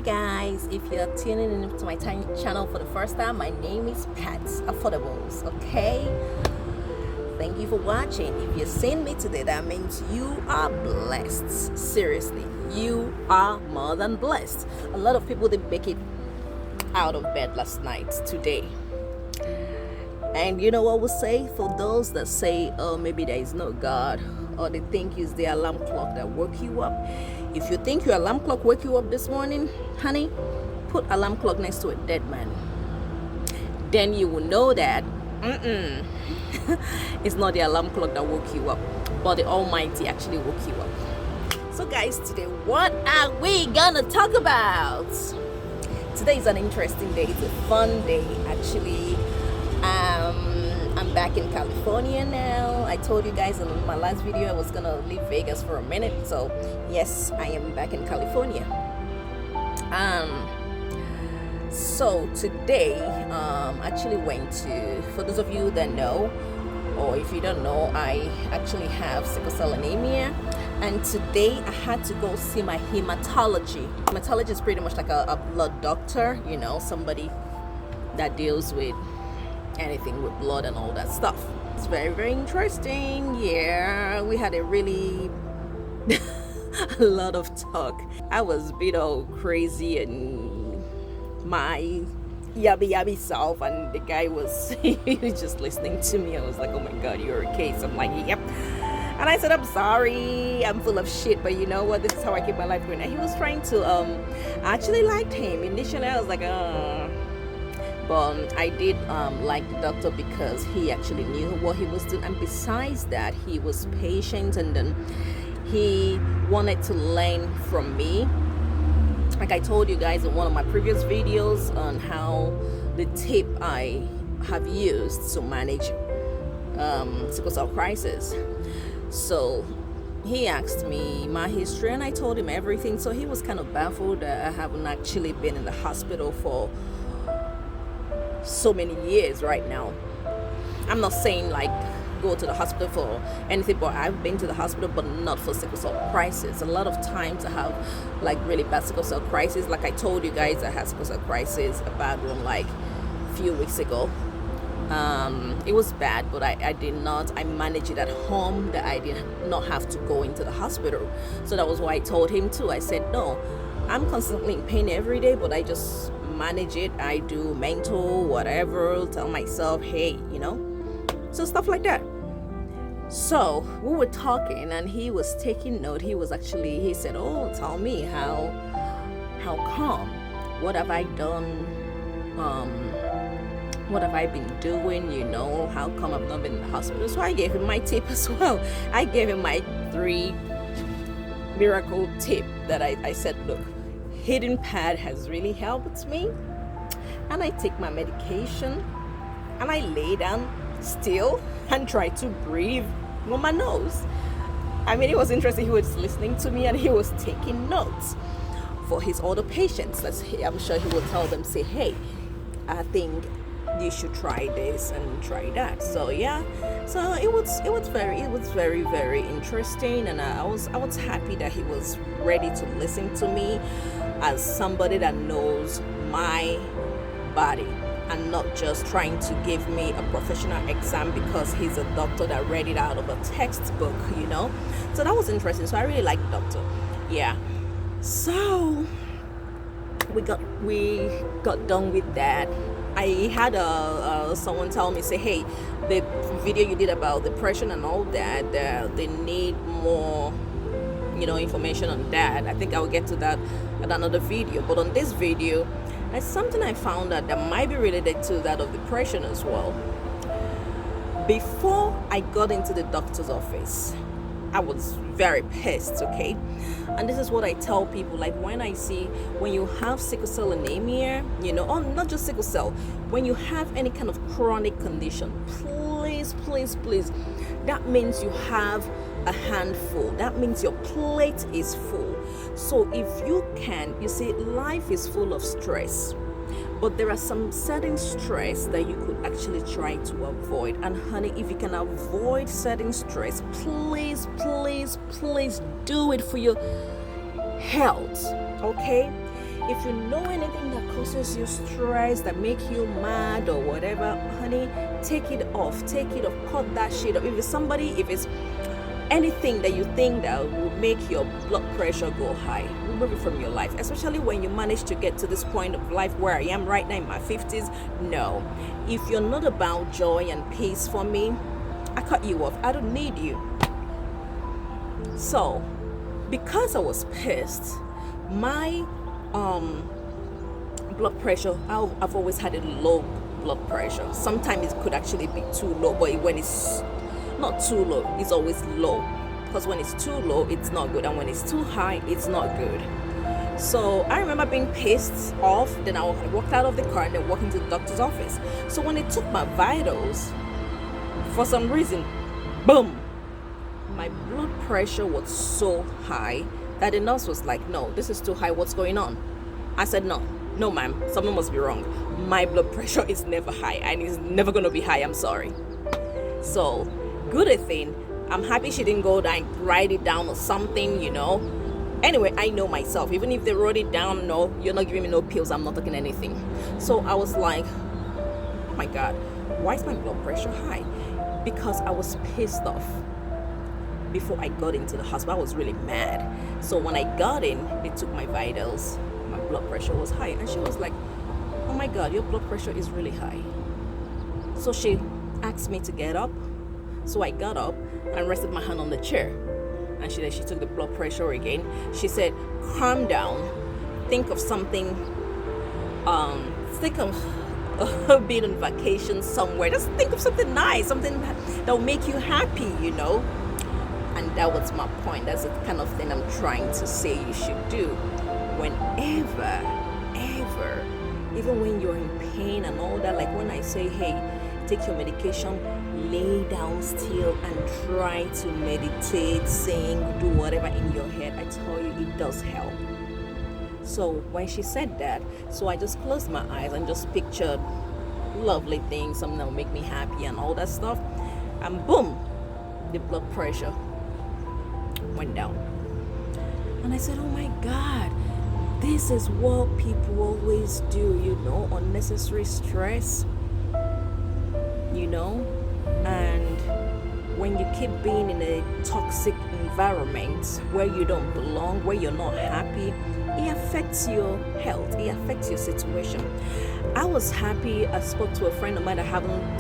guys, if you're tuning in to my tiny channel for the first time, my name is Pat Affordables. Okay, thank you for watching. If you've seen me today, that means you are blessed. Seriously, you are more than blessed. A lot of people didn't make it out of bed last night today. And you know what we'll say? For those that say, oh, maybe there is no God, or they think it's the alarm clock that woke you up. If you think your alarm clock woke you up this morning, honey, put alarm clock next to a dead man. Then you will know that it's not the alarm clock that woke you up, but the Almighty actually woke you up. So guys, today, what are we gonna talk about? Today is an interesting day. It's a fun day, actually. I'm back in California now. I told you guys in my last video I was gonna leave Vegas for a minute, so yes, I am back in California. So today actually went to, for those of you that know, or if you don't know, I actually have sickle cell anemia, and today I had to go see my hematology. Hematology is pretty much like a blood doctor, you know, somebody that deals with anything with blood and all that stuff. It's very, very interesting. Yeah, we had a really a lot of talk. I was a bit all crazy and my yabby self, and the guy was he was just listening to me. I was like, oh my god, you're okay. So I'm like, yep. And I said, I'm sorry, I'm full of shit, but you know what, this is how I keep my life going. And he was trying to I actually liked him. Initially I was like, but I did like the doctor because he actually knew what he was doing, and besides that, he was patient, and then he wanted to learn from me. Like I told you guys in one of my previous videos on how the tip I have used to manage sickle cell crisis. So he asked me my history and I told him everything. So he was kind of baffled that I haven't actually been in the hospital for so many years right now. I'm not saying like go to the hospital for anything, but I've been to the hospital, but not for sickle cell crisis. A lot of times I have like really bad sickle cell crisis. Like I told you guys, I had sickle cell crisis, a bad one, like a few weeks ago. It was bad, but I managed it at home, that I did not have to go into the hospital. So that was why I told him too. I said, no, I'm constantly in pain every day, but I just manage it. I do mental whatever, tell myself, hey, you know, so stuff like that. So we were talking and he was taking note. He said, oh, tell me how come, what have I done, what have I been doing, you know, how come I've not been in the hospital? So I gave him my tip as well. I gave him my 3 miracle tip that I said, look, hidden pad has really helped me, and I take my medication and I lay down still and try to breathe with my nose. I mean, it was interesting. He was listening to me and he was taking notes for his other patients. I'm sure he will tell them, say, hey, I think you should try this and try that. So yeah, so it was very, very interesting, and I was happy that he was ready to listen to me as somebody that knows my body, and not just trying to give me a professional exam because he's a doctor that read it out of a textbook, you know. So that was interesting. So I really like the doctor. Yeah. So we got done with that. I had someone tell me, say, hey, the video you did about depression and all that, they need more, you know, information on that. I think I'll get to that at another video. But on this video, there's something I found out that might be related to that of depression as well. Before I got into the doctor's office, I was very pissed, okay? And this is what I tell people, like when you have sickle cell anemia, you know, or not just sickle cell, when you have any kind of chronic condition, please, that means you have a handful. That means your plate is full. So if you can, you see, life is full of stress. But there are some certain stress that you could actually try to avoid. And honey, if you can avoid certain stress, please do it for your health, okay? If you know anything that causes you stress, that make you mad or whatever, honey, take it off. Take it off. Cut that shit off. If it's anything that you think that will make your blood pressure go high, remove it from your life, especially when you manage to get to this point of life where I am right now in my 50s. No, if you're not about joy and peace for me, I cut you off. I don't need you. So because I was pissed, my blood pressure, I've always had a low blood pressure. Sometimes it could actually be too low, but when it's not too low, it's always low, because when it's too low, it's not good, and when it's too high, it's not good. So I remember being pissed off. Then I walked out of the car and then walked into the doctor's office. So when they took my vitals, for some reason, boom, my blood pressure was so high that the nurse was like, no, this is too high, what's going on? I said, no ma'am, something must be wrong. My blood pressure is never high, and it's never going to be high, I'm sorry. So good thing, I'm happy she didn't go down and write it down or something, Anyway, I know myself. Even if they wrote it down, no, you're not giving me no pills, I'm not taking anything. So I was like, oh my God, why is my blood pressure high? Because I was pissed off. Before I got into the hospital, I was really mad. So when I got in, they took my vitals. My blood pressure was high. And she was like, oh my God, your blood pressure is really high. So she asked me to get up. So I got up and rested my hand on the chair. And she took the blood pressure again. She said, calm down. Think of something. Think of being on vacation somewhere. Just think of something nice, something that will make you happy, And that was my point. That's the kind of thing I'm trying to say you should do. Whenever, even when you're in pain and all that, like when I say, hey, take your medication, lay down still and try to meditate, sing, do whatever in your head, I tell you, it does help. So when she said that, so I just closed my eyes and just pictured lovely things, something that will make me happy and all that stuff. And boom, the blood pressure went down. And I said, oh my God, this is what people always do, unnecessary stress, and when you keep being in a toxic environment where you don't belong, where you're not happy, it affects your health, it affects your situation. I was happy. I spoke to a friend of mine I haven't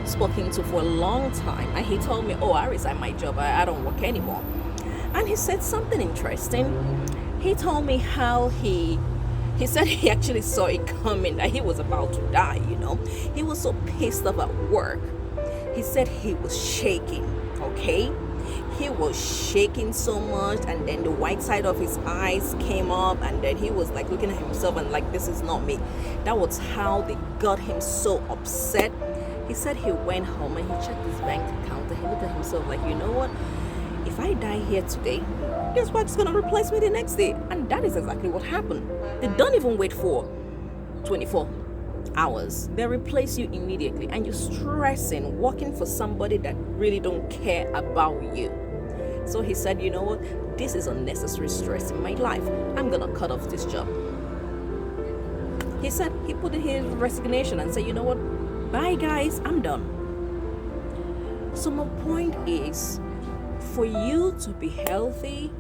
spoken to for a long time, and he told me, oh, I resigned my job, I don't work anymore. And he said something interesting. He told me how he said he actually saw it coming, that he was about to die, He was so pissed off at work. He said he was shaking, okay? He was shaking so much, and then the white side of his eyes came up, and then he was like looking at himself and like, this is not me. That was how they got him so upset. He said he went home and he checked his bank account and he looked at himself like, you know what? If I die here today, guess what's gonna replace me the next day? And that is exactly what happened. They don't even wait for 24 hours. They replace you immediately, and you're stressing, working for somebody that really don't care about you. So he said, you know what? This is unnecessary stress in my life. I'm gonna cut off this job. He said he put in his resignation and said, you know what? Bye guys, I'm done. So my point is, for you to be healthy,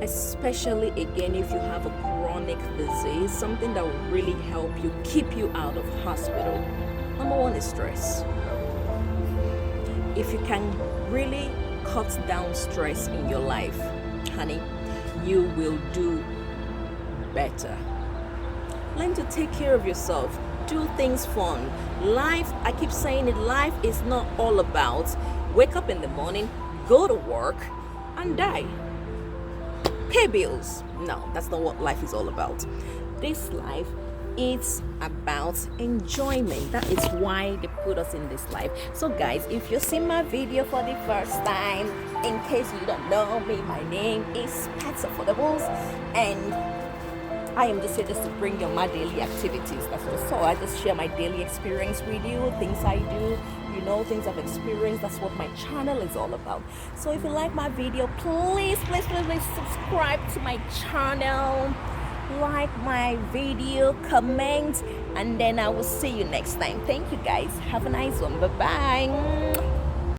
especially again if you have a chronic disease, something that will really help you keep you out of hospital, number one is stress. If you can really cut down stress in your life, honey, you will do better. Learn to take care of yourself. Do things fun. Life, I keep saying it, life is not all about wake up in the morning, go to work, and die. Pay bills. No, that's not what life is all about. This life is about enjoyment. That is why they put us in this life. So guys, if you see my video for the first time, in case you don't know me, my name is Pets Affordables, and I am just here just to bring you my daily activities. That's just so I just share my daily experience with you, things I do, things I've experienced. That's what my channel is all about. So if you like my video, please subscribe to my channel. like my video, comment, and then I will see you next time. Thank you guys. Have a nice one. Bye bye.